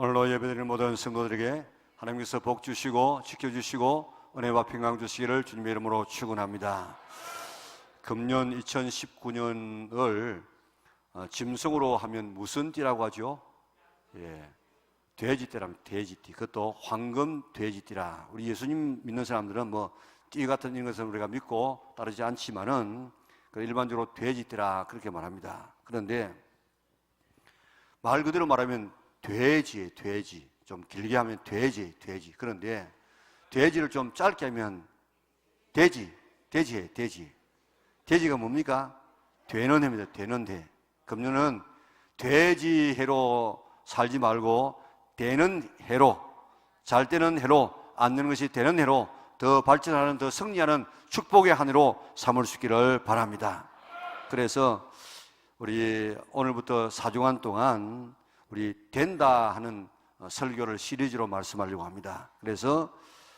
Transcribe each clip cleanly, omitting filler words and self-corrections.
오늘로 예배드리는 모든 성도들에게 하나님께서 복 주시고 지켜주시고 은혜와 평강 주시기를 주님의 이름으로 축원합니다. 금년 2019년을 짐승으로 하면 무슨 띠라고 하죠? 돼지띠랍니다. 돼지띠. 그것도 황금 돼지띠라. 우리 예수님 믿는 사람들은 뭐 띠 같은 이런 것을 우리가 믿고 따르지 않지만은 일반적으로 돼지띠라 그렇게 말합니다. 그런데 말 그대로 말하면 돼지예요. 돼지. 좀 길게 하면 돼지. 그런데 돼지를 좀 짧게 하면 돼지예요. 돼지가 뭡니까? 되는 해입니다. 되는 해. 금년은 돼지 해로 살지 말고 되는 해로, 잘 되는 해로, 안 되는 것이 되는 해로 더 발전하는, 더 승리하는 축복의 한 해로 삼을 수 있기를 바랍니다. 그래서 우리 오늘부터 4주간 동안 우리 된다 하는 설교를 시리즈로 말씀하려고 합니다. 그래서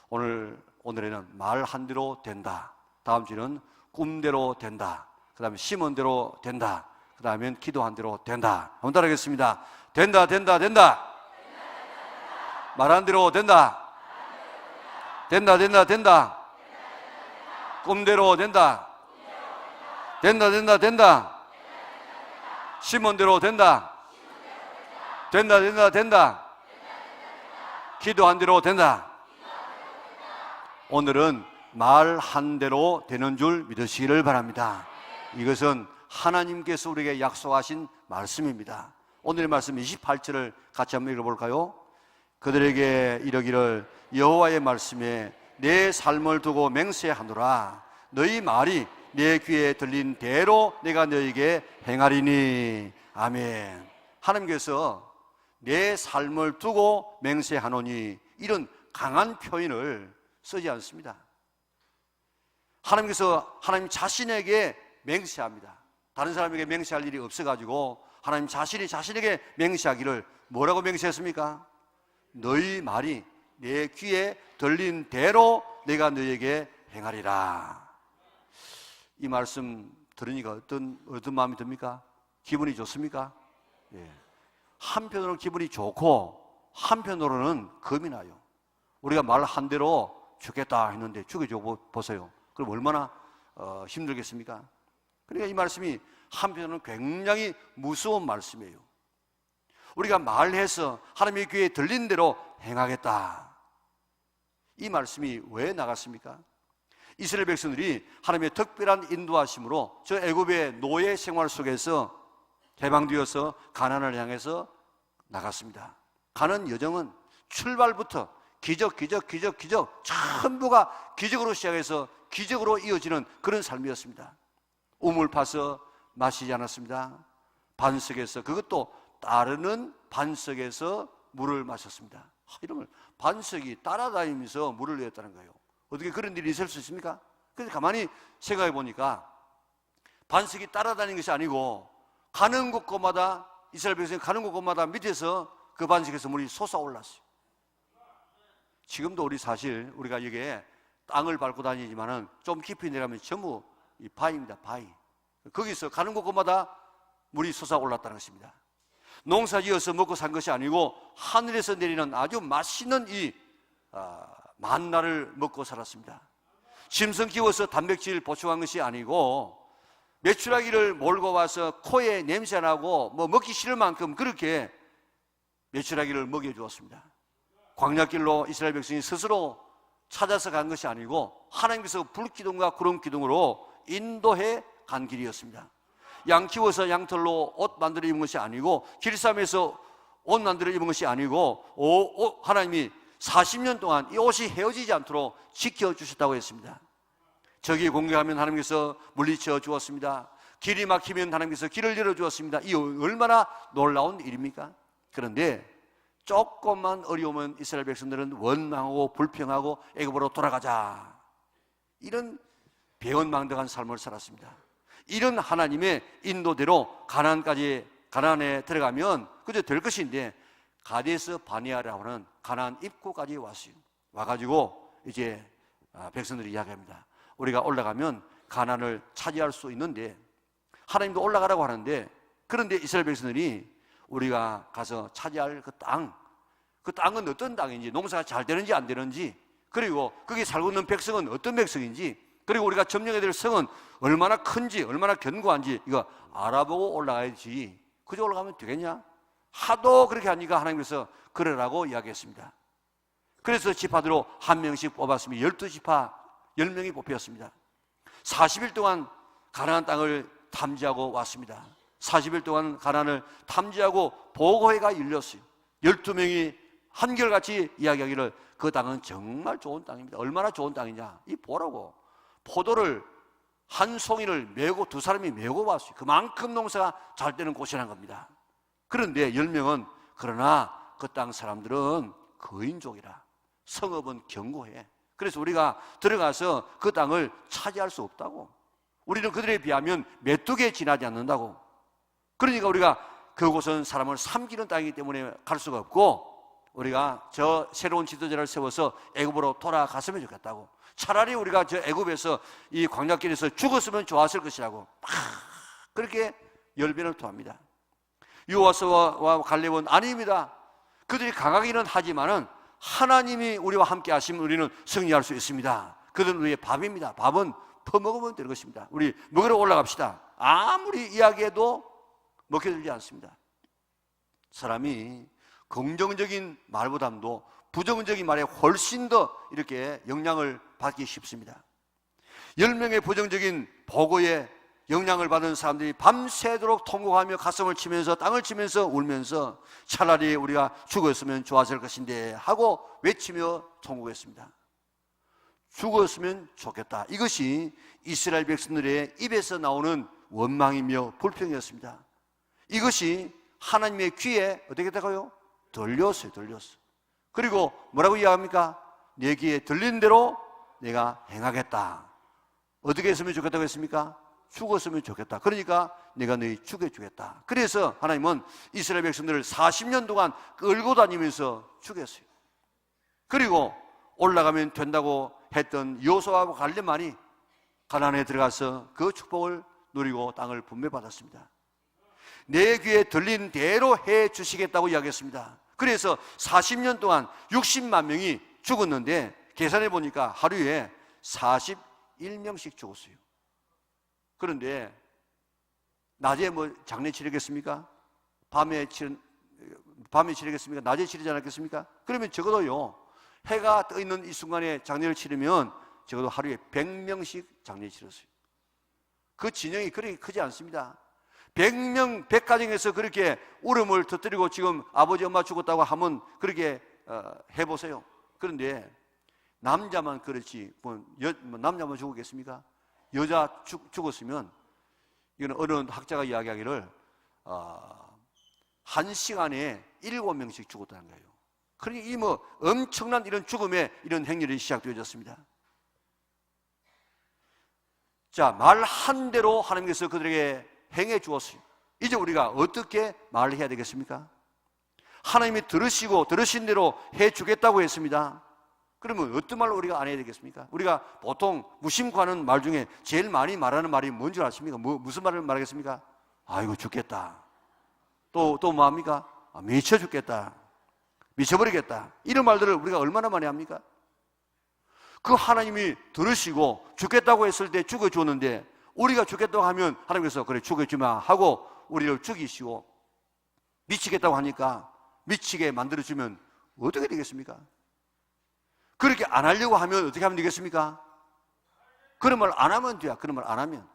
오늘에는 말 한 대로 된다. 다음 주는 꿈대로 된다. 그 다음에 심은 대로 된다. 그 다음엔 기도한 대로 된다. 한번 따라하겠습니다. 된다. 말한 대로 된다. 된다. 꿈대로 된다. 된다. 심은 대로 된다. 된다. 기도한 대로 된다. 오늘은 말 한 대로 되는 줄 믿으시기를 바랍니다. 이것은 하나님께서 우리에게 약속하신 말씀입니다. 오늘의 말씀 28절을 같이 한번 읽어볼까요? 그들에게 이르기를 여호와의 말씀에 내 삶을 두고 맹세하노라. 너희 말이 내 귀에 들린 대로 내가 너희에게 행하리니. 아멘. 하나님께서 내 삶을 두고 맹세하노니, 이런 강한 표현을 쓰지 않습니다. 하나님께서 하나님 자신에게 맹세합니다. 다른 사람에게 맹세할 일이 없어가지고 하나님 자신이 자신에게 맹세하기를 뭐라고 맹세했습니까? 너희 말이 내 귀에 들린 대로 내가 너희에게 행하리라. 이 말씀 들으니까 어떤 마음이 듭니까? 기분이 좋습니까? 한편으로는 기분이 좋고 한편으로는 겁이 나요. 우리가 말 한 대로 죽겠다 했는데 죽여줘 보세요. 그럼 얼마나 힘들겠습니까? 그러니까 이 말씀이 한편으로는 굉장히 무서운 말씀이에요. 우리가 말해서 하나님의 귀에 들린 대로 행하겠다. 이 말씀이 왜 나갔습니까? 이스라엘 백성들이 하나님의 특별한 인도하심으로 저 애굽의 노예 생활 속에서 해방되어서 가나안을 향해서 나갔습니다. 가는 여정은 출발부터 기적 전부가 기적으로 시작해서 기적으로 이어지는 그런 삶이었습니다. 우물 파서 마시지 않았습니다. 반석에서, 그것도 따르는 반석에서 물을 마셨습니다. 이러면 반석이 따라다니면서 물을 내었다는 거예요. 어떻게 그런 일이 있을 수 있습니까? 그래서 가만히 생각해 보니까 반석이 따라다니는 것이 아니고 가는 곳곳마다, 이스라엘 백성이 가는 곳곳마다 밑에서 그 반석에서 물이 솟아올랐어요. 지금도 우리가 여기에 땅을 밟고 다니지만은 좀 깊이 내려가면 전부 이 바위입니다. 바위. 거기서 가는 곳곳마다 물이 솟아올랐다는 것입니다. 농사 지어서 먹고 산 것이 아니고 하늘에서 내리는 아주 맛있는 이 만나를 먹고 살았습니다. 짐승 키워서 단백질 보충한 것이 아니고 메추라기를 몰고 와서 코에 냄새 나고 뭐 먹기 싫을 만큼 그렇게 메추라기를 먹여주었습니다. 광야길로 이스라엘 백성이 스스로 찾아서 간 것이 아니고 하나님께서 불기둥과 구름기둥으로 인도해 간 길이었습니다. 양 키워서 양털로 옷 만들어 입은 것이 아니고, 길쌈에서 옷 만들어 입은 것이 아니고 하나님이 40년 동안 이 옷이 헤어지지 않도록 지켜주셨다고 했습니다. 적이 공격하면 하나님께서 물리쳐 주었습니다. 길이 막히면 하나님께서 길을 열어주었습니다. 이 얼마나 놀라운 일입니까? 그런데 조금만 어려우면 이스라엘 백성들은 원망하고 불평하고 애굽으로 돌아가자, 이런 배은망덕한 삶을 살았습니다. 이런 하나님의 인도대로 가나안에 들어가면 그저 될 것인데, 가데스 바네아라고 하는 가나안 입구까지 왔어요. 와가지고 이제 백성들이 이야기합니다. 우리가 올라가면 가나안을 차지할 수 있는데, 하나님도 올라가라고 하는데, 그런데 이스라엘 백성들이 우리가 가서 차지할 그 땅, 그 땅은 어떤 땅인지, 농사가 잘 되는지 안 되는지, 그리고 거기 살고 있는 백성은 어떤 백성인지, 그리고 우리가 점령해야 될 성은 얼마나 큰지, 얼마나 견고한지 이거 알아보고 올라가야지. 그저 올라가면 되겠냐? 하도 그렇게 하니까 하나님께서 그러라고 이야기했습니다. 그래서 지파대로 한 명씩 뽑았으면 12지파 10명이 뽑혔습니다. 40일 동안 가나안 땅을 탐지하고 왔습니다. 40일 동안 가나안을 탐지하고 보고회가 열렸어요. 12명이 한결같이 이야기하기를 그 땅은 정말 좋은 땅입니다. 얼마나 좋은 땅이냐, 이 보라고. 포도를 한 송이를 메고 두 사람이 메고 왔어요. 그만큼 농사가 잘 되는 곳이라는 겁니다. 그런데 10명은 그러나 그 땅 사람들은 거인족이라, 성읍은 견고해. 그래서 우리가 들어가서 그 땅을 차지할 수 없다고. 우리는 그들에 비하면 메뚜기에 지나지 않는다고. 그러니까 우리가 그곳은 사람을 삼키는 땅이기 때문에 갈 수가 없고, 우리가 저 새로운 지도자를 세워서 애굽으로 돌아갔으면 좋겠다고. 차라리 우리가 저 애굽에서 이 광야길에서 죽었으면 좋았을 것이라고 막 그렇게 열변을 토합니다. 여호수아와 갈렙은 아닙니다. 그들이 강하기는 하지만은 하나님이 우리와 함께 하시면 우리는 승리할 수 있습니다. 그들은 우리의 밥입니다. 밥은 퍼먹으면 되는 것입니다. 우리 먹으러 올라갑시다. 아무리 이야기해도 먹혀들지 않습니다. 사람이 긍정적인 말보다도 부정적인 말에 훨씬 더 이렇게 영향을 받기 쉽습니다. 10명의 부정적인 보고에 영향을 받은 사람들이 밤새도록 통곡하며 가슴을 치면서 땅을 치면서 울면서 차라리 우리가 죽었으면 좋았을 것인데 하고 외치며 통곡했습니다. 죽었으면 좋겠다. 이것이 이스라엘 백성들의 입에서 나오는 원망이며 불평이었습니다. 이것이 하나님의 귀에 어떻게 될까요? 들렸어요. 그리고 뭐라고 이야기합니까? 내 귀에 들린 대로 내가 행하겠다. 어떻게 했으면 좋겠다고 했습니까? 죽었으면 좋겠다. 그러니까 내가 너희 죽여주겠다. 그래서 하나님은 이스라엘 백성들을 40년 동안 끌고 다니면서 죽였어요. 그리고 올라가면 된다고 했던 여호수아와 갈렙만이 가나안에 들어가서 그 축복을 누리고 땅을 분배받았습니다. 내 귀에 들린 대로 해 주시겠다고 이야기했습니다. 그래서 40년 동안 60만 명이 죽었는데 계산해 보니까 하루에 41명씩 죽었어요. 그런데 낮에 뭐 장례 치르겠습니까? 밤에 치르겠습니까? 낮에 치르지 않았겠습니까? 그러면 적어도요, 해가 떠 있는 이 순간에 장례를 치르면 적어도 하루에 100명씩 장례 치렀어요. 그 진영이 그렇게 크지 않습니다. 100명 100가정에서 그렇게 울음을 터뜨리고 지금 아버지 엄마 죽었다고 하면 그렇게 해보세요. 그런데 남자만 그렇지 남자만 죽었겠습니까? 여자 죽었으면, 이거는 어느 학자가 이야기하기를 1시간에 7명씩 죽었다는 거예요. 그러니 이 뭐 엄청난 이런 죽음의 이런 행렬이 시작되어졌습니다. 자, 말한 대로 하나님께서 그들에게 행해 주었어요. 이제 우리가 어떻게 말을 해야 되겠습니까? 하나님이 들으신 대로 해 주겠다고 했습니다. 그러면 어떤 말로 우리가 안 해야 되겠습니까? 우리가 보통 무심코 하는 말 중에 제일 많이 말하는 말이 뭔지 아십니까? 무슨 말을 말하겠습니까? 아이고 죽겠다. 또 뭐 합니까? 미쳐 죽겠다. 미쳐버리겠다. 이런 말들을 우리가 얼마나 많이 합니까? 그 하나님이 들으시고 죽겠다고 했을 때 죽여주었는데, 우리가 죽겠다고 하면 하나님께서 그래 죽여주마 하고 우리를 죽이시고, 미치겠다고 하니까 미치게 만들어주면 어떻게 되겠습니까? 그렇게 안 하려고 하면 어떻게 하면 되겠습니까? 그런 말 안 하면 돼요. 그런 말 안 하면.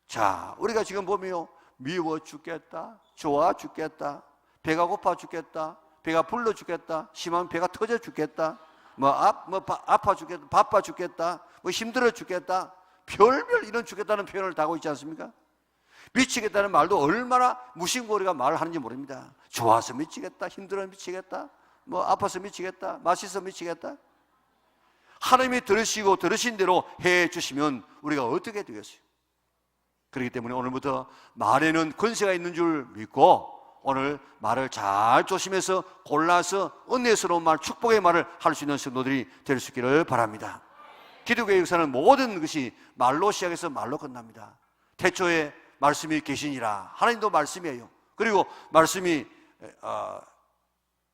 자, 우리가 지금 보면요, 미워 죽겠다, 좋아 죽겠다, 배가 고파 죽겠다, 배가 불러 죽겠다, 심하면 배가 터져 죽겠다, 아파 죽겠다, 바빠 죽겠다, 힘들어 죽겠다, 별별 이런 죽겠다는 표현을 다 하고 있지 않습니까? 미치겠다는 말도 얼마나 무심코 우리가 말을 하는지 모릅니다. 좋아서 미치겠다, 힘들어 미치겠다, 아파서 미치겠다, 맛있어 미치겠다. 하나님이 들으시고 들으신 대로 해 주시면 우리가 어떻게 되겠어요? 그렇기 때문에 오늘부터 말에는 권세가 있는 줄 믿고, 오늘 말을 잘 조심해서 골라서 은혜스러운 말, 축복의 말을 할 수 있는 성도들이 될 수 있기를 바랍니다. 기독교의 역사는 모든 것이 말로 시작해서 말로 끝납니다. 태초에 말씀이 계시니라. 하나님도 말씀이에요. 그리고 말씀이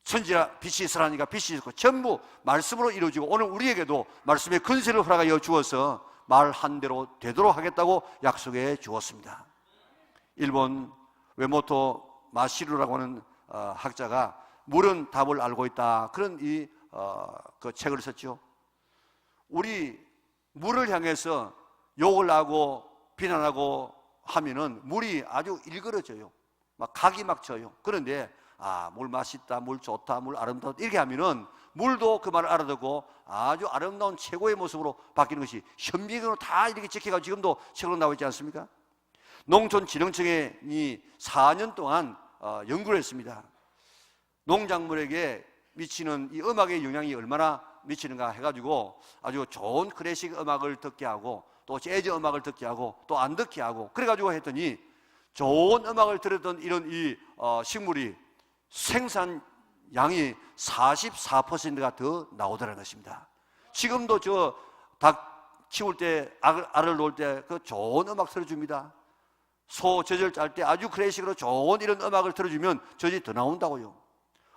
선지라 빛이 있으라니까 빛이 있고 전부 말씀으로 이루어지고 오늘 우리에게도 말씀의 근세를 허락하여 주어서 말한 대로 되도록 하겠다고 약속해 주었습니다. 일본 웨모토 마시루라고 하는 학자가 물은 답을 알고 있다, 그런 그 책을 썼죠. 우리 물을 향해서 욕을 하고 비난하고 하면은 물이 아주 일그러져요. 막 각이 막 져요. 그런데 물 맛있다, 물 좋다, 물 아름답다 이렇게 하면은 물도 그 말을 알아듣고 아주 아름다운 최고의 모습으로 바뀌는 것이 현미경으로 다 이렇게 찍혀가지고 지금도 책으로 나와 있지 않습니까? 농촌진흥청이 4년 동안 연구를 했습니다. 농작물에게 미치는 이 음악의 영향이 얼마나 미치는가 해가지고 아주 좋은 클래식 음악을 듣게 하고 또 재즈 음악을 듣게 하고 또 안 듣게 하고 그래가지고 했더니 좋은 음악을 들었던 이런 식물이 생산량이 44%가 더 나오더라는 것입니다. 지금도 저 닭 키울 때 알을 놓을 때 그 좋은 음악 틀어줍니다. 소 젖을 짤 때 아주 클래식으로 좋은 이런 음악을 틀어주면 젖이 더 나온다고요.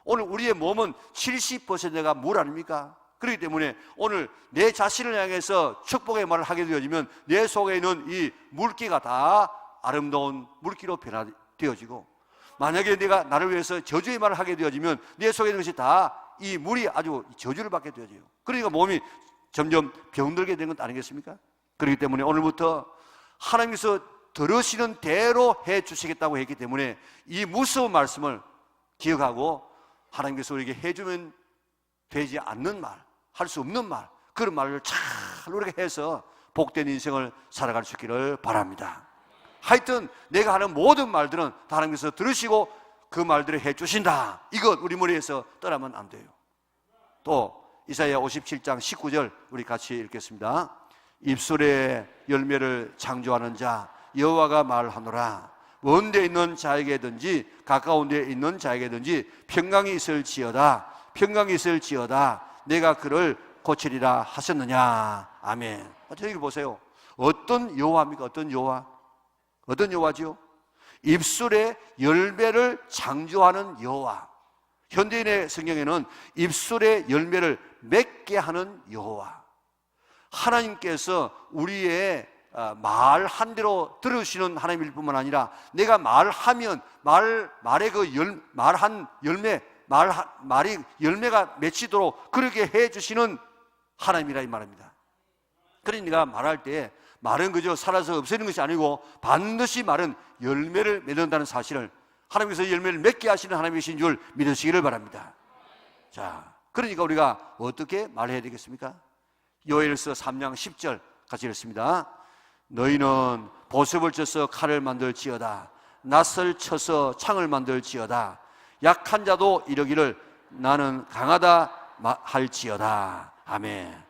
오늘 우리의 몸은 70%가 물 아닙니까? 그렇기 때문에 오늘 내 자신을 향해서 축복의 말을 하게 되어지면 내 속에 있는 이 물기가 다 아름다운 물기로 변화되어지고, 만약에 내가 나를 위해서 저주의 말을 하게 되어지면 내 속에 있는 것이 다 이 물이 아주 저주를 받게 되어져요. 그러니까 몸이 점점 병들게 되는 것 아니겠습니까? 그렇기 때문에 오늘부터 하나님께서 들으시는 대로 해 주시겠다고 했기 때문에 이 무서운 말씀을 기억하고 하나님께서 우리에게 해주면 되지 않는 말, 할 수 없는 말, 그런 말을 잘 우리가 해서 복된 인생을 살아갈 수 있기를 바랍니다. 하여튼 내가 하는 모든 말들은 다 하나님께서 들으시고 그 말들을 해주신다, 이것 우리 머리에서 떠나면 안 돼요. 또 이사야 57장 19절 우리 같이 읽겠습니다. 입술에 열매를 창조하는 자 여호와가 말하노라. 먼 데 있는 자에게든지 가까운 데 있는 자에게든지 평강이 있을지어다, 평강이 있을지어다, 내가 그를 고치리라 하셨느냐. 아멘. 여기 보세요. 어떤 여호와입니까? 어떤 여호와? 어떤 여호와죠? 입술에 열매를 창조하는 여호와. 현대인의 성경에는 입술에 열매를 맺게 하는 여호와. 하나님께서 우리의 말 한 대로 들으시는 하나님일 뿐만 아니라 내가 말하면 말의 그 말한 열매, 말이 열매가 맺히도록 그렇게 해주시는 하나님이라 이 말입니다. 그러니까 말할 때 말은 그저 살아서 없애는 것이 아니고 반드시 말은 열매를 맺는다는 사실을, 하나님께서 열매를 맺게 하시는 하나님이신 줄 믿으시기를 바랍니다. 자, 그러니까 우리가 어떻게 말해야 되겠습니까? 요엘서 3장 10절 같이 읽습니다. 너희는 보습을 쳐서 칼을 만들지어다, 낫을 쳐서 창을 만들지어다, 약한 자도 이르기를 나는 강하다 할지어다. 아멘.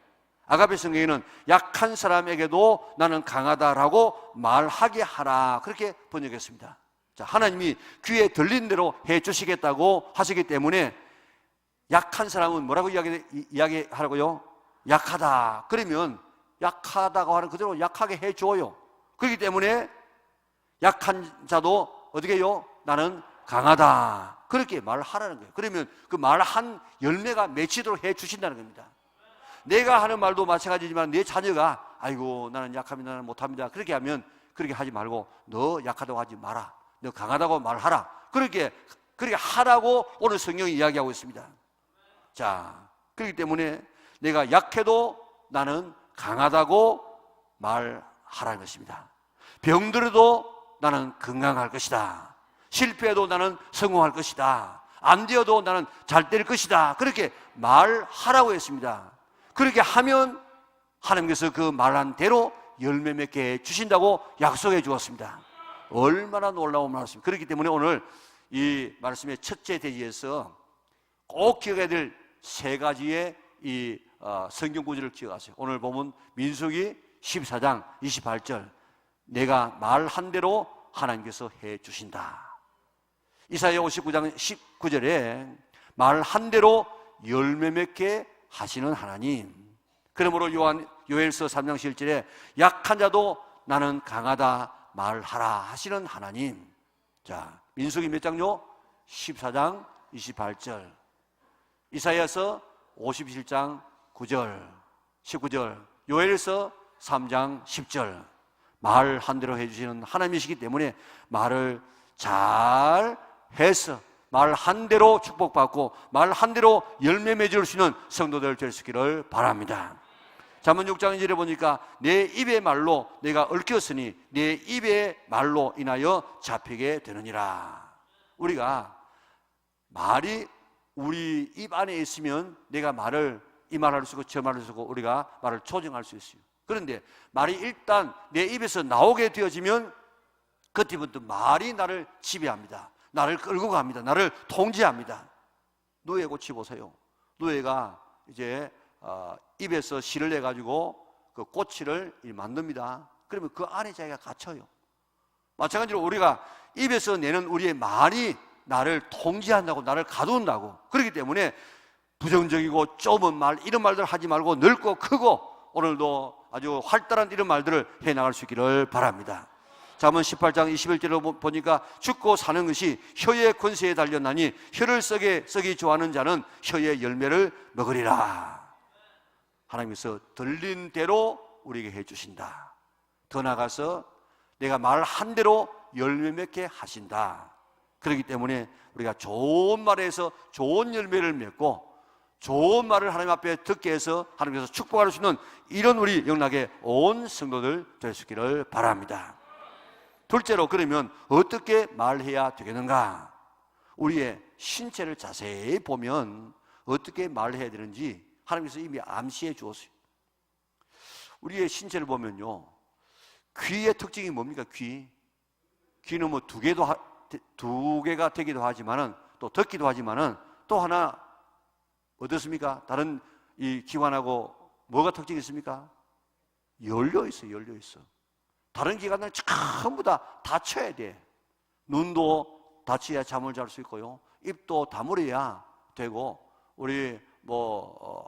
아가페 성경에는 약한 사람에게도 나는 강하다라고 말하게 하라, 그렇게 번역했습니다. 자, 하나님이 귀에 들린 대로 해 주시겠다고 하시기 때문에 약한 사람은 뭐라고 이야기하라고요? 약하다. 그러면 약하다고 하는 그대로 약하게 해줘요. 그렇기 때문에 약한 자도 어떻게 해요? 나는 강하다, 그렇게 말하라는 거예요. 그러면 그 말한 열매가 맺히도록 해 주신다는 겁니다. 내가 하는 말도 마찬가지지만 내 자녀가 아이고 나는 약합니다, 나는 못합니다, 그렇게 하면 그렇게 하지 말고 너 약하다고 하지 마라, 너 강하다고 말하라, 그렇게 하라고 오늘 성경이 이야기하고 있습니다. 자, 그렇기 때문에 내가 약해도 나는 강하다고 말하라는 것입니다. 병들어도 나는 건강할 것이다, 실패해도 나는 성공할 것이다, 안 되어도 나는 잘 될 것이다, 그렇게 말하라고 했습니다. 그렇게 하면 하나님께서 그 말한 대로 열매 맺게 해주신다고 약속해 주었습니다. 얼마나 놀라운 말씀입니다. 그렇기 때문에 오늘 이 말씀의 첫째 대지에서 꼭 기억해야 될 세 가지의 이 성경 구절을 기억하세요. 오늘 보면 민수기 14장 28절, 내가 말한 대로 하나님께서 해 주신다. 이사야 59장 19절에 말한 대로 열매 맺게 하시는 하나님. 그러므로 요엘서 3장 7절에 약한 자도 나는 강하다 말하라 하시는 하나님. 자, 민수기 몇 장요? 14장 28절. 이사야서 57장 9절, 19절, 요엘서 3장 10절. 말 한 대로 해주시는 하나님이시기 때문에 말을 잘 해서 말 한 대로 축복받고 말 한 대로 열매 맺을 수 있는 성도들 될 수 있기를 바랍니다. 잠언 6장 1절에 보니까 내 입의 말로 내가 얽혔으니 내 입의 말로 인하여 잡히게 되느니라. 우리가 말이 우리 입 안에 있으면 내가 말을 이 말을 쓰고 저 말을 쓰고 우리가 말을 조정할 수 있어요. 그런데 말이 일단 내 입에서 나오게 되어지면 그때부터 말이 나를 지배합니다. 나를 끌고 갑니다. 나를 통제합니다. 노예 고치 보세요. 노예가 이제 입에서 실을 내가지고 그 꼬치를 만듭니다. 그러면 그 안에 자기가 갇혀요. 마찬가지로 우리가 입에서 내는 우리의 말이 나를 통제한다고, 나를 가둔다고. 그렇기 때문에 부정적이고 좁은 말, 이런 말들 하지 말고 넓고 크고 오늘도 아주 활달한 이런 말들을 해나갈 수 있기를 바랍니다. 잠언 18장 21절로 보니까 죽고 사는 것이 혀의 권세에 달렸나니 혀를 썩이 좋아하는 자는 혀의 열매를 먹으리라. 하나님께서 들린 대로 우리에게 해주신다. 더 나아가서 내가 말 한 대로 열매 맺게 하신다. 그렇기 때문에 우리가 좋은 말에서 좋은 열매를 맺고 좋은 말을 하나님 앞에 듣게 해서 하나님께서 축복할 수 있는 이런 우리 영락의 온 성도들 될 수 있기를 바랍니다. 둘째로, 그러면 어떻게 말해야 되겠는가? 우리의 신체를 자세히 보면 어떻게 말해야 되는지 하나님께서 이미 암시해 주었어요. 우리의 신체를 보면요, 귀의 특징이 뭡니까? 귀는 뭐 두 개가 되기도 하지만은 또 듣기도 하지만은 또 하나 어떻습니까? 다른 이 기관하고 뭐가 특징이 있습니까? 열려 있어. 다른 기관은 전부 다 닫혀야 돼. 눈도 닫혀야 잠을 잘 수 있고요. 입도 다물어야 되고, 우리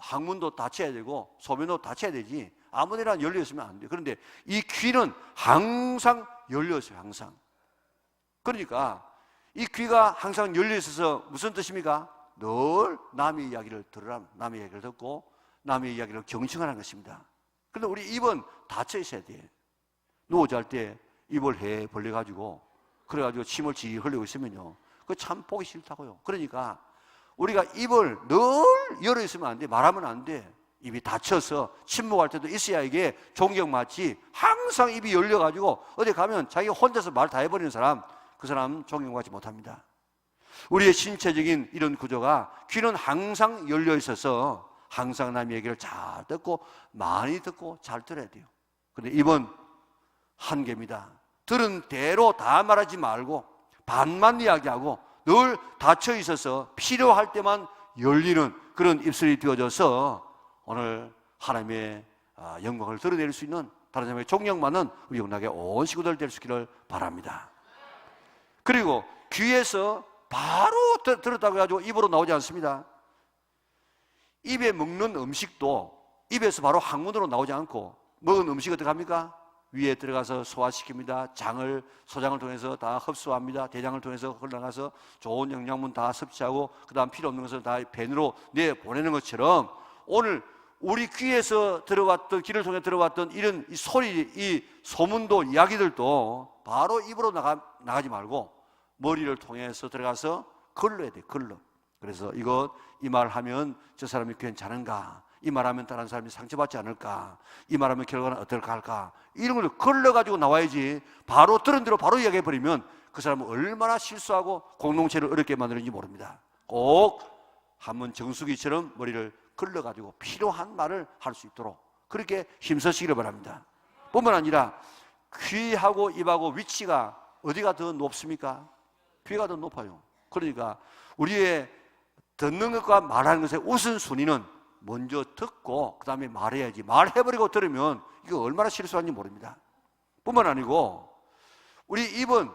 항문도 닫혀야 되고, 소변도 닫혀야 되지. 아무데나 열려 있으면 안 돼. 그런데 이 귀는 항상 열려 있어요. 항상. 그러니까 이 귀가 항상 열려 있어서 무슨 뜻입니까? 늘 남의 이야기를 들으라, 남의 이야기를 듣고 남의 이야기를 경청하는 것입니다. 그런데 우리 입은 닫혀 있어야 돼. 누워 잘 때 입을 해 벌려가지고 그래가지고 침을 지 흘리고 있으면요, 그거 참 보기 싫다고요. 그러니까 우리가 입을 늘 열어 있으면 안 돼. 말하면 안 돼. 입이 닫혀서 침묵할 때도 있어야 이게 존경받지. 항상 입이 열려가지고 어디 가면 자기가 혼자서 말 다 해버리는 사람, 그 사람 존경받지 못합니다. 우리의 신체적인 이런 구조가 귀는 항상 열려 있어서 항상 남의 얘기를 잘 듣고 많이 듣고 잘 들어야 돼요. 그런데 입은 한계입니다. 들은 대로 다 말하지 말고 반만 이야기하고 늘 닫혀 있어서 필요할 때만 열리는 그런 입술이 되어져서 오늘 하나님의 영광을 드러낼 수 있는, 다른 사람의 존경받는 우리 영락의 온 식구들 될 수 있기를 바랍니다. 그리고 귀에서 바로 들었다고 해가지고 입으로 나오지 않습니다. 입에 먹는 음식도 입에서 바로 항문으로 나오지 않고 먹은 음식이 어떻게 합니까? 위에 들어가서 소화시킵니다. 소장을 통해서 다 흡수합니다. 대장을 통해서 흘러나가서 좋은 영양분 다 섭취하고 그 다음 필요 없는 것을 다 벤으로 내보내는 것처럼 오늘 우리 귀에서 들어왔던, 귀를 통해 들어왔던 이런 이 소리, 이 소문도 이야기들도 바로 입으로 나가지 말고 머리를 통해서 들어가서 걸러야 돼. 걸러. 그래서 이 말하면 저 사람이 괜찮은가, 이 말하면 다른 사람이 상처받지 않을까, 이 말하면 결과는 어떨까 할까, 이런 걸 걸러가지고 나와야지. 바로 들은 대로 바로 이야기해버리면 그 사람은 얼마나 실수하고 공동체를 어렵게 만드는지 모릅니다. 꼭 한번 정수기처럼 머리를 걸러가지고 필요한 말을 할 수 있도록 그렇게 힘쓰시기를 바랍니다. 뿐만 아니라 귀하고 입하고 위치가 어디가 더 높습니까? 귀가 더 높아요. 그러니까 우리의 듣는 것과 말하는 것의 우선순위는 먼저 듣고 그 다음에 말해야지. 말해버리고 들으면 이거 얼마나 실수하는지 모릅니다. 뿐만 아니고 우리 입은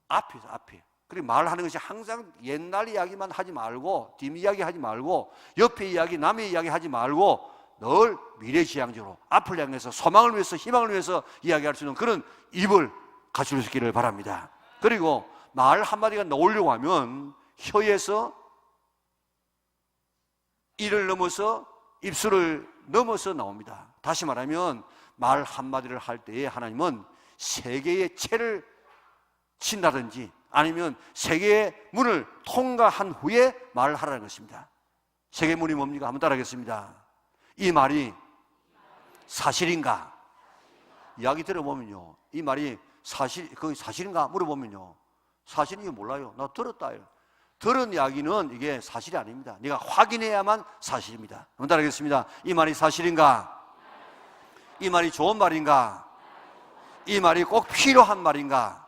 앞에. 그리고 말하는 것이 항상 옛날 이야기만 하지 말고 뒷이야기 하지 말고 옆에 이야기, 남의 이야기 하지 말고 늘 미래지향적으로 앞을 향해서 소망을 위해서, 희망을 위해서 이야기할 수 있는 그런 입을 갖출 수 있기를 바랍니다. 그리고 말 한마디가 나오려고 하면 혀에서 이를 넘어서 입술을 넘어서 나옵니다. 다시 말하면 말 한마디를 할 때에 하나님은 세계의 채를 친다든지 아니면 세계의 문을 통과한 후에 말을 하라는 것입니다. 세계의 문이 뭡니까? 한번 따라하겠습니다. 이 말이 사실인가? 이야기 들어보면요, 이 말이 사실인가 물어보면요, 사실인지 몰라요. 나 들었다. 들은 이야기는 이게 사실이 아닙니다. 네가 확인해야만 사실입니다. 한번 따라하겠습니다. 이 말이 사실인가? 이 말이 좋은 말인가? 이 말이 꼭 필요한 말인가?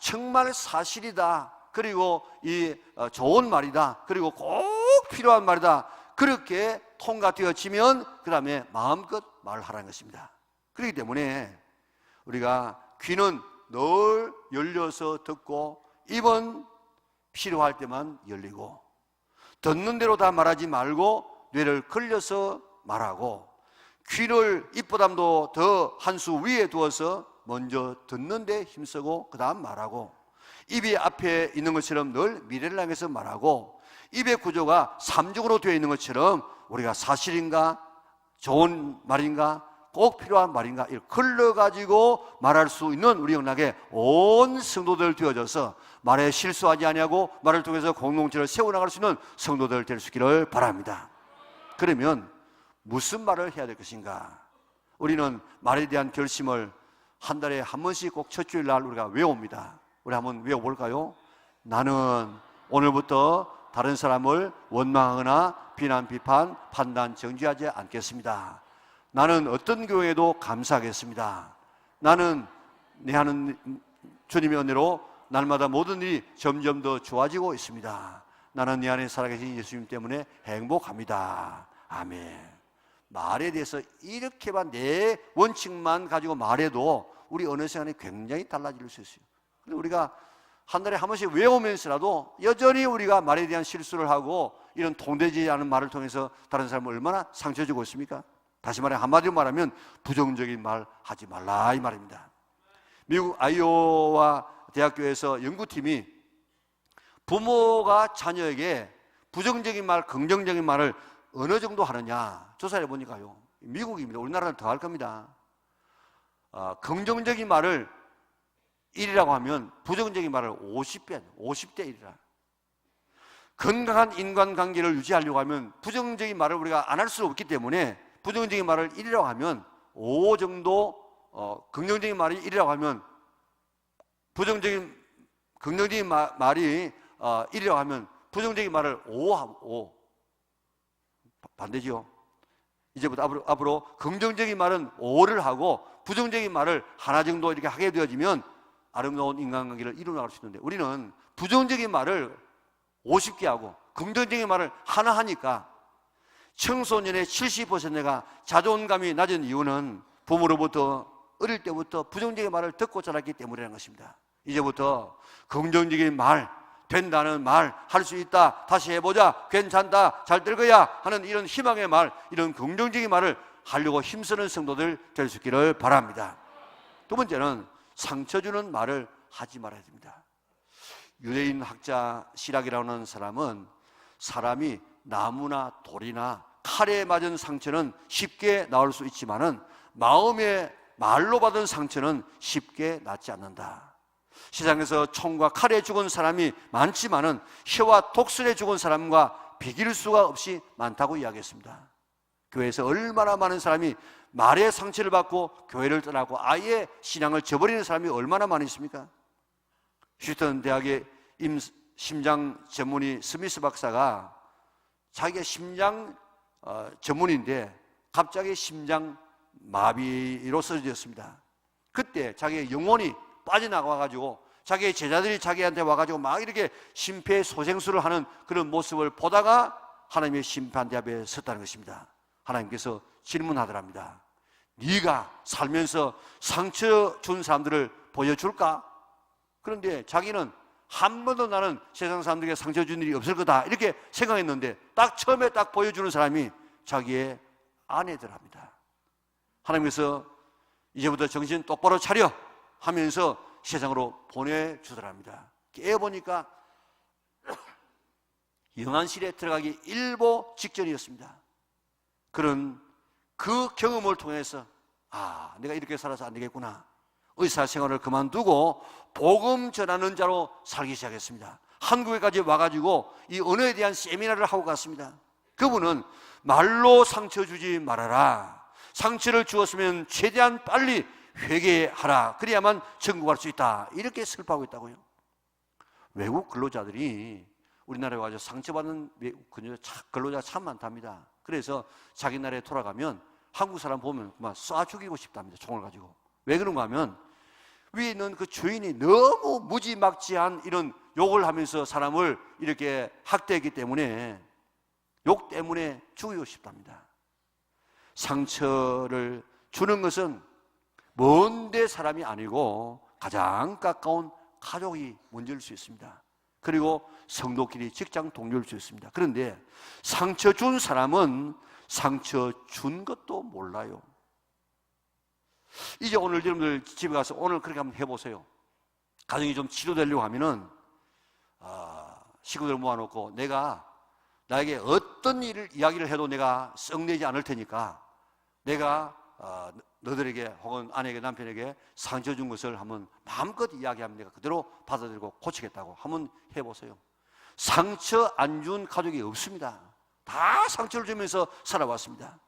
정말 사실이다. 그리고 이 좋은 말이다. 그리고 꼭 필요한 말이다. 그렇게 통과되어지면 그 다음에 마음껏 말하라는 것입니다. 그렇기 때문에 우리가 귀는 늘 열려서 듣고 입은 필요할 때만 열리고 듣는 대로 다 말하지 말고 뇌를 걸려서 말하고 귀를 입보담도 더 한 수 위에 두어서 먼저 듣는 데 힘쓰고 그 다음 말하고 입이 앞에 있는 것처럼 늘 미래를 향해서 말하고 입의 구조가 삼중으로 되어 있는 것처럼 우리가 사실인가 좋은 말인가 꼭 필요한 말인가 이걸 걸러가지고 말할 수 있는 우리 영락에 온 성도들 되어져서 말에 실수하지 아니하고 말을 통해서 공동체를 세워나갈 수 있는 성도들 될 수 있기를 바랍니다. 그러면 무슨 말을 해야 될 것인가? 우리는 말에 대한 결심을 한 달에 한 번씩 꼭 첫 주일날 우리가 외웁니다. 우리 한번 외워볼까요? 나는 오늘부터 다른 사람을 원망하거나 비난, 비판, 판단, 정죄하지 않겠습니다. 나는 어떤 교회에도 감사하겠습니다. 나는 내 하는 주님의 은혜로 날마다 모든 일이 점점 더 좋아지고 있습니다. 나는 내 안에 살아계신 예수님 때문에 행복합니다. 아멘. 말에 대해서 이렇게만 내 원칙만 가지고 말해도 우리 어느 시간에 굉장히 달라질 수 있어요. 근데 우리가 한 달에 한 번씩 외우면서라도 여전히 우리가 말에 대한 실수를 하고 이런 통되지 않은 말을 통해서 다른 사람을 얼마나 상처 주고 있습니까? 다시 말해 한마디로 말하면 부정적인 말 하지 말라 이 말입니다. 미국 아이오와 대학교에서 연구팀이 부모가 자녀에게 부정적인 말, 긍정적인 말을 어느 정도 하느냐 조사해 보니까요, 미국입니다. 우리나라는 더 할 겁니다. 긍정적인 말을 1이라고 하면 부정적인 말을 50배, 50대 1이라. 건강한 인간관계를 유지하려고 하면 부정적인 말을 우리가 안 할 수 없기 때문에 부정적인 말을 1이라고 하면 5 정도, 긍정적인 말이 1이라고 하면 긍정적인 말이 1이라고 하면 부정적인 말을 5 반대죠. 이제부터 앞으로 긍정적인 말은 5를 하고 부정적인 말을 하나 정도 이렇게 하게 되어지면 아름다운 인간관계를 이루어나갈 수 있는데 우리는 부정적인 말을 50개 하고 긍정적인 말을 하나 하니까 청소년의 70%가 자존감이 낮은 이유는 부모로부터 어릴 때부터 부정적인 말을 듣고 자랐기 때문이라는 것입니다. 이제부터 긍정적인 말, 된다는 말, 할 수 있다, 다시 해보자, 괜찮다, 잘 될 거야 하는 이런 희망의 말, 이런 긍정적인 말을 하려고 힘쓰는 성도들 될 수 있기를 바랍니다. 두 번째는 상처 주는 말을 하지 말아야 됩니다. 유대인 학자 시락이라는 사람은 사람이 나무나 돌이나 칼에 맞은 상처는 쉽게 나올 수 있지만은 마음의 말로 받은 상처는 쉽게 낫지 않는다. 세상에서 총과 칼에 죽은 사람이 많지만은 혀와 독설에 죽은 사람과 비길 수가 없이 많다고 이야기했습니다. 교회에서 얼마나 많은 사람이 말의 상처를 받고 교회를 떠나고 아예 신앙을 저버리는 사람이 얼마나 많이 있습니까? 휴스턴 대학의 심장 전문의 스미스 박사가 자기가 심장 전문인데 갑자기 심장 마비로 쓰러졌습니다. 그때 자기의 영혼이 빠져나가가지고 자기의 제자들이 자기한테 와가지고 막 이렇게 심폐소생술을 하는 그런 모습을 보다가 하나님의 심판대 앞에 섰다는 것입니다. 하나님께서 질문하더랍니다. 네가 살면서 상처 준 사람들을 보여줄까? 그런데 자기는 한 번도 나는 세상 사람들에게 상처 준 일이 없을 거다 이렇게 생각했는데 딱 처음에 딱 보여주는 사람이 자기의 아내더랍니다. 하나님께서 이제부터 정신 똑바로 차려 하면서 세상으로 보내주더랍니다. 깨어보니까 영안실에 들어가기 일보 직전이었습니다. 그런 그 경험을 통해서 내가 이렇게 살아서 안 되겠구나. 의사생활을 그만두고 복음 전하는 자로 살기 시작했습니다. 한국에까지 와가지고 이 언어에 대한 세미나를 하고 갔습니다. 그분은 말로 상처 주지 말아라. 상처를 주었으면 최대한 빨리 회개하라. 그래야만 천국 갈 수 있다. 이렇게 설파하고 있다고요. 외국 근로자들이 우리나라에 와서 상처받는 근로자가 참 많답니다. 그래서 자기 나라에 돌아가면 한국 사람 보면 막 쏴 죽이고 싶답니다. 총을 가지고. 왜 그런가 하면 위에 있는 그 주인이 너무 무지막지한 이런 욕을 하면서 사람을 이렇게 학대했기 때문에 욕 때문에 죽이고 싶답니다. 상처를 주는 것은 먼데 사람이 아니고 가장 가까운 가족이 먼저일 수 있습니다. 그리고 성도끼리 직장 동료일 수 있습니다. 그런데 상처 준 사람은 상처 준 것도 몰라요. 이제 오늘 여러분들 집에 가서 오늘 그렇게 한번 해보세요. 가정이 좀 치료되려고 하면은 식구들 모아놓고 나에게 어떤 이야기를 해도 내가 썩내지 않을 테니까 내가 너들에게 혹은 아내에게 남편에게 상처 준 것을 한번 마음껏 이야기하면 내가 그대로 받아들이고 고치겠다고 한번 해보세요. 상처 안 준 가족이 없습니다. 다 상처를 주면서 살아왔습니다.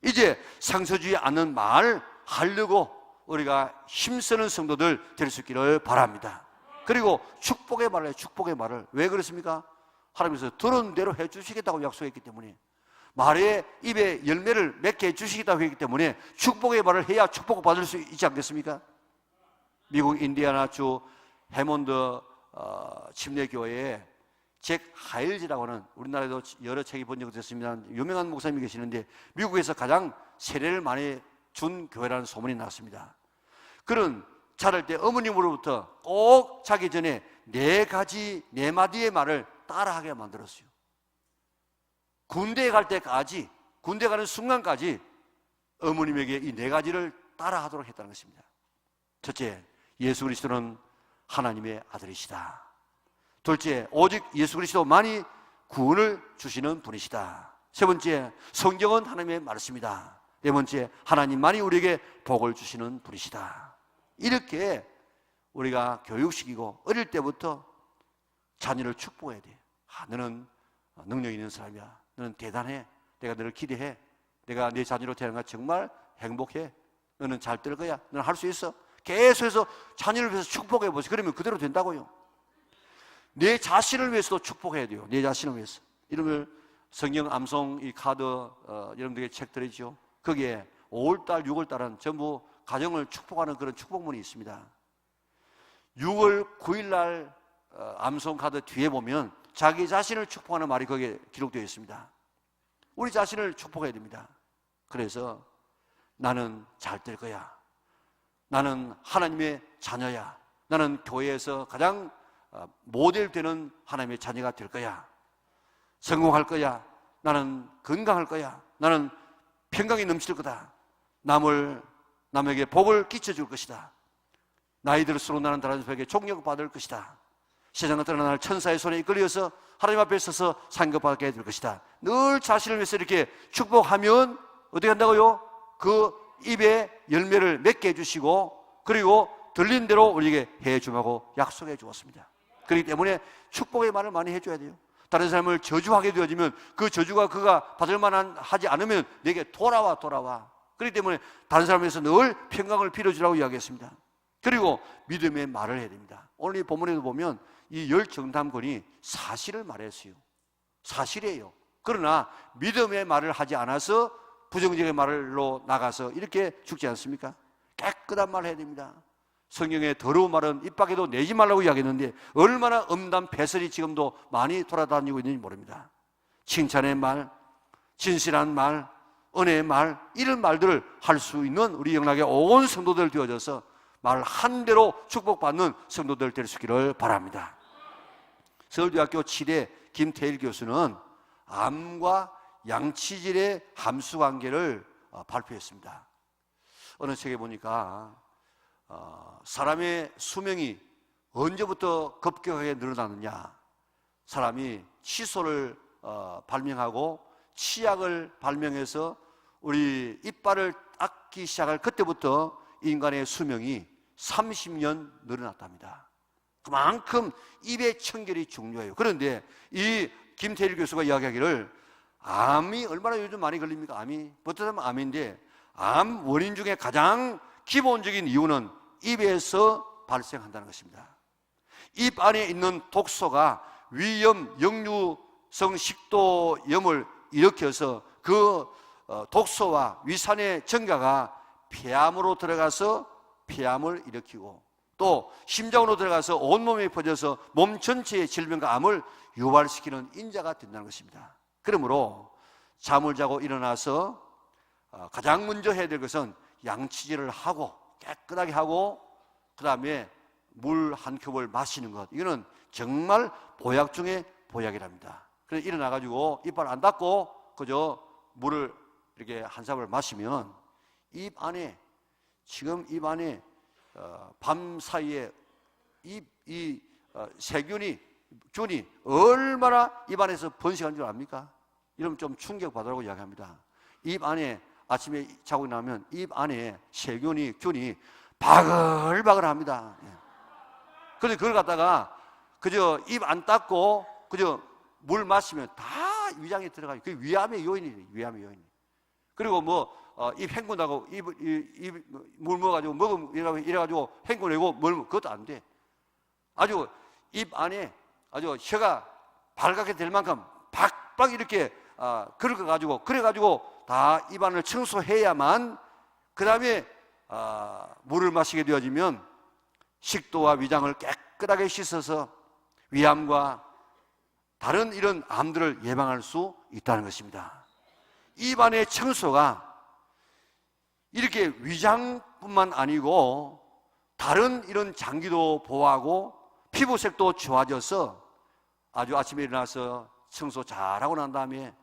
이제 상처 주지 않는 말 하려고 우리가 힘쓰는 성도들 될 수 있기를 바랍니다. 그리고 축복의 말을 해요. 축복의 말을. 왜 그렇습니까? 하나님께서 들은 대로 해주시겠다고 약속했기 때문에, 말에 입에 열매를 맺게 해주시겠다고 했기 때문에 축복의 말을 해야 축복을 받을 수 있지 않겠습니까? 미국 인디애나주 해몬드 침례교회에 잭 하일즈라고 하는, 우리나라에도 여러 책이 번역됐습니다. 유명한 목사님이 계시는데 미국에서 가장 세례를 많이 준 교회라는 소문이 났습니다. 그런 자랄 때 어머님으로부터 꼭 자기 전에 4마디의 말을 따라하게 만들었어요. 군대에 갈 때까지, 군대 가는 순간까지 어머님에게 이 4가지를 따라하도록 했다는 것입니다. 첫째, 예수 그리스도는 하나님의 아들이시다. 둘째, 오직 예수 그리스도만이 구원을 주시는 분이시다. 세 번째, 성경은 하나님의 말씀이다. 네 번째, 하나님만이 우리에게 복을 주시는 분이시다. 이렇게 우리가 교육시키고 어릴 때부터 자녀를 축복해야 돼. 너는 능력 있는 사람이야. 너는 대단해. 내가 너를 기대해. 내가 내 자녀로 태어난 거 정말 행복해. 너는 잘 될 거야. 너는 할 수 있어. 계속해서 자녀를 위해서 축복해 보세요. 그러면 그대로 된다고요. 내 자신을 위해서도 축복해야 돼요. 내 자신을 위해서. 이름을 성경 암송 이 카드 여러분들에게 책 드리죠. 거기에 5월달, 6월달은 전부 가정을 축복하는 그런 축복문이 있습니다. 6월 9일날 암송 카드 뒤에 보면 자기 자신을 축복하는 말이 거기에 기록되어 있습니다. 우리 자신을 축복해야 됩니다. 그래서 나는 잘 될 거야. 나는 하나님의 자녀야. 나는 교회에서 가장 모델되는 하나님의 자녀가 될 거야. 성공할 거야. 나는 건강할 거야. 나는 평강이 넘칠 거다. 남에게 복을 끼쳐줄 것이다. 나이 들수록 나는 다른 사람에게 존경받을 것이다. 세상을 떠나 나를 천사의 손에 이끌려서 하나님 앞에 서서 상급받게 될 것이다. 늘 자신을 위해서 이렇게 축복하면 어떻게 한다고요? 그 입에 열매를 맺게 해주시고, 그리고 들린 대로 우리에게 해주라고 약속해 주었습니다. 그렇기 때문에 축복의 말을 많이 해줘야 돼요. 다른 사람을 저주하게 되어지면 그 저주가 그가 받을 만한 하지 않으면 내게 돌아와. 그렇기 때문에 다른 사람에서 늘 평강을 빌어주라고 이야기했습니다. 그리고 믿음의 말을 해야 됩니다. 오늘 이 본문에도 보면 이 10정탐꾼이 사실을 말했어요. 사실이에요. 그러나 믿음의 말을 하지 않아서 부정적인 말로 나가서 이렇게 죽지 않습니까? 깨끗한 말을 해야 됩니다. 성경의 더러운 말은 입 밖에도 내지 말라고 이야기했는데 얼마나 음담 배설이 지금도 많이 돌아다니고 있는지 모릅니다. 칭찬의 말, 진실한 말, 은혜의 말, 이런 말들을 할 수 있는 우리 영락의 온 성도들 되어져서 말 한 대로 축복받는 성도들 될 수 있기를 바랍니다. 서울대학교 7대 김태일 교수는 암과 양치질의 함수관계를 발표했습니다. 어느 책에 보니까 사람의 수명이 언제부터 급격하게 늘어나느냐, 사람이 칫솔을 발명하고 치약을 발명해서 우리 이빨을 닦기 시작할 그때부터 인간의 수명이 30년 늘어났답니다. 그만큼 입의 청결이 중요해요. 그런데 이 김태일 교수가 이야기하기를 암이 얼마나 요즘 많이 걸립니까? 암이 버터하면 암인데 암 원인 중에 가장 기본적인 이유는 입에서 발생한다는 것입니다. 입 안에 있는 독소가 위염, 역류성 식도염을 일으켜서 그 독소와 위산의 증가가 폐암으로 들어가서 폐암을 일으키고 또 심장으로 들어가서 온몸에 퍼져서 몸 전체의 질병과 암을 유발시키는 인자가 된다는 것입니다. 그러므로 잠을 자고 일어나서 가장 먼저 해야 될 것은 양치질을 하고 깨끗하게 하고 그 다음에 물 한 컵을 마시는 것, 이거는 정말 보약 중에 보약이랍니다. 그래서 일어나가지고 이빨 안 닦고 그저 물을 이렇게 한 사발 마시면 입 안에 지금 입 안에 밤 사이에 이 세균이 균이 얼마나 입 안에서 번식하는 줄 압니까? 이러면 좀 충격받으라고 이야기합니다. 입 안에 아침에 자고 나면 입 안에 세균이 균이 바글바글합니다. 그런데 그걸 갖다가 그저 입 안 닦고 그저 물 마시면 다 위장에 들어가요. 그게 위암의 요인이에요. 위암의 요인. 그리고 입 헹군다고 물 먹어가지고 먹으면 이래가지고 헹구내고 그것도 안 돼. 아주 입 안에 아주 혀가 발갛게 될 만큼 박박 이렇게 긁어가지고 그래가지고 다 입안을 청소해야만 그 다음에 물을 마시게 되어지면 식도와 위장을 깨끗하게 씻어서 위암과 다른 이런 암들을 예방할 수 있다는 것입니다. 입안의 청소가 이렇게 위장뿐만 아니고 다른 이런 장기도 보호하고 피부색도 좋아져서 아주 아침에 일어나서 청소 잘하고 난 다음에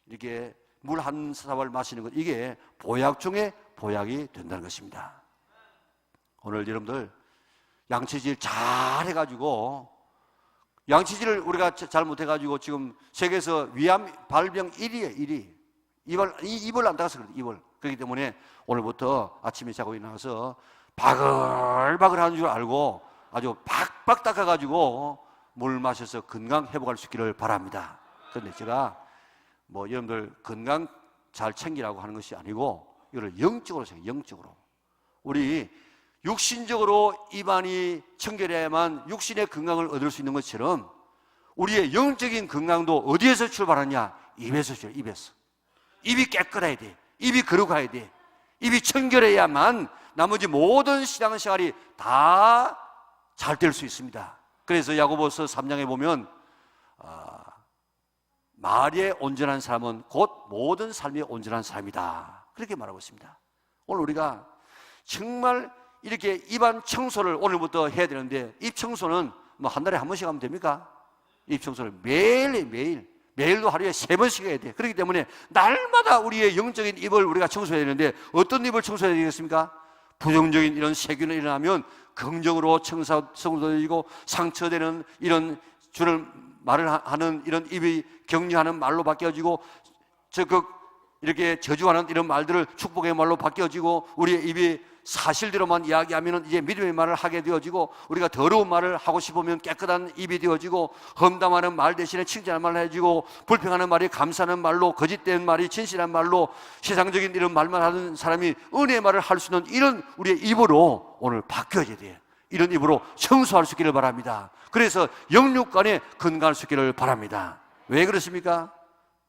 이렇게 물 한 사발 마시는 것, 이게 보약 중에 보약이 된다는 것입니다. 오늘 여러분들 양치질 잘 해가지고, 양치질을 우리가 잘 못해가지고 지금 세계에서 위암 발병 1위에 1위. 입을 안 닦아서 그래요. 입을. 그렇기 때문에 오늘부터 아침에 자고 일어나서 바글바글 하는 줄 알고 아주 박박 닦아가지고 물 마셔서 건강 회복할 수 있기를 바랍니다. 그런데 제가 여러분들 건강 잘 챙기라고 하는 것이 아니고 이걸 영적으로 생각해요. 영적으로. 우리 육신적으로 입안이 청결해야만 육신의 건강을 얻을 수 있는 것처럼 우리의 영적인 건강도 어디에서 출발하냐? 입에서 출발. 입에서. 입이 깨끗해야 돼. 입이 거룩해야 돼. 입이 청결해야만 나머지 모든 신앙생활이 다 잘 될 수 있습니다. 그래서 야고보서 3장에 보면 말에 온전한 사람은 곧 모든 삶이 온전한 사람이다, 그렇게 말하고 있습니다. 오늘 우리가 정말 이렇게 입안 청소를 오늘부터 해야 되는데, 입 청소는 한 달에 한 번씩 하면 됩니까? 입 청소를 매일도 하루에 3번씩 해야 돼. 그렇기 때문에 날마다 우리의 영적인 입을 우리가 청소해야 되는데, 어떤 입을 청소해야 되겠습니까? 부정적인 이런 세균이 일어나면 긍정으로 청소되고 상처되는 이런 주를 말을 하는 이런 입이 격려하는 말로 바뀌어지고, 적극 이렇게 저주하는 이런 말들을 축복의 말로 바뀌어지고, 우리의 입이 사실대로만 이야기하면 이제 믿음의 말을 하게 되어지고, 우리가 더러운 말을 하고 싶으면 깨끗한 입이 되어지고, 험담하는 말 대신에 칭찬하는 말을 해주고, 불평하는 말이 감사하는 말로, 거짓된 말이 진실한 말로, 세상적인 이런 말만 하는 사람이 은혜의 말을 할 수 있는 이런 우리의 입으로 오늘 바뀌어져야 돼요. 이런 입으로 청소할 수 있기를 바랍니다. 그래서 영육간에 건강할 수 있기를 바랍니다. 왜 그렇습니까?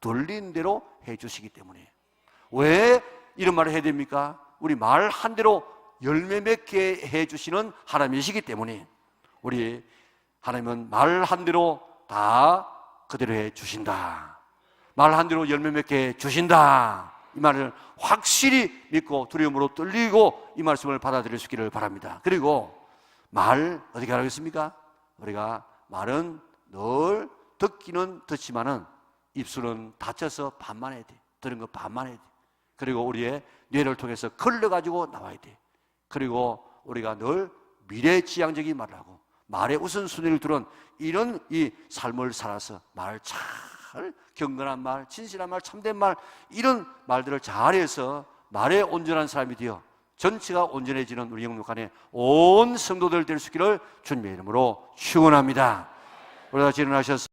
돌린 대로 해주시기 때문에. 왜 이런 말을 해야 됩니까? 우리 말 한 대로 열매 맺게 해주시는 하나님이시기 때문에, 우리 하나님은 말 한 대로 다 그대로 해주신다, 말 한 대로 열매 맺게 해주신다, 이 말을 확실히 믿고 두려움으로 떨리고 이 말씀을 받아들일 수 있기를 바랍니다. 그리고 말 어떻게 하겠습니까? 우리가 말은 늘 듣기는 듣지만은 입술은 닫혀서 반만 해야 돼. 들은 거 반만 해야 돼. 그리고 우리의 뇌를 통해서 걸러가지고 나와야 돼. 그리고 우리가 늘 미래지향적인 말을 하고 말의 우선순위를 두는 이런 이 삶을 살아서 말 잘, 경건한 말, 진실한 말, 참된 말, 이런 말들을 잘해서 말에 온전한 사람이 되어 전체가 온전해지는 우리 영육간에 온 성도들 될 수 있기를 주님의 이름으로 축원합니다. 우리 다 일어나셔서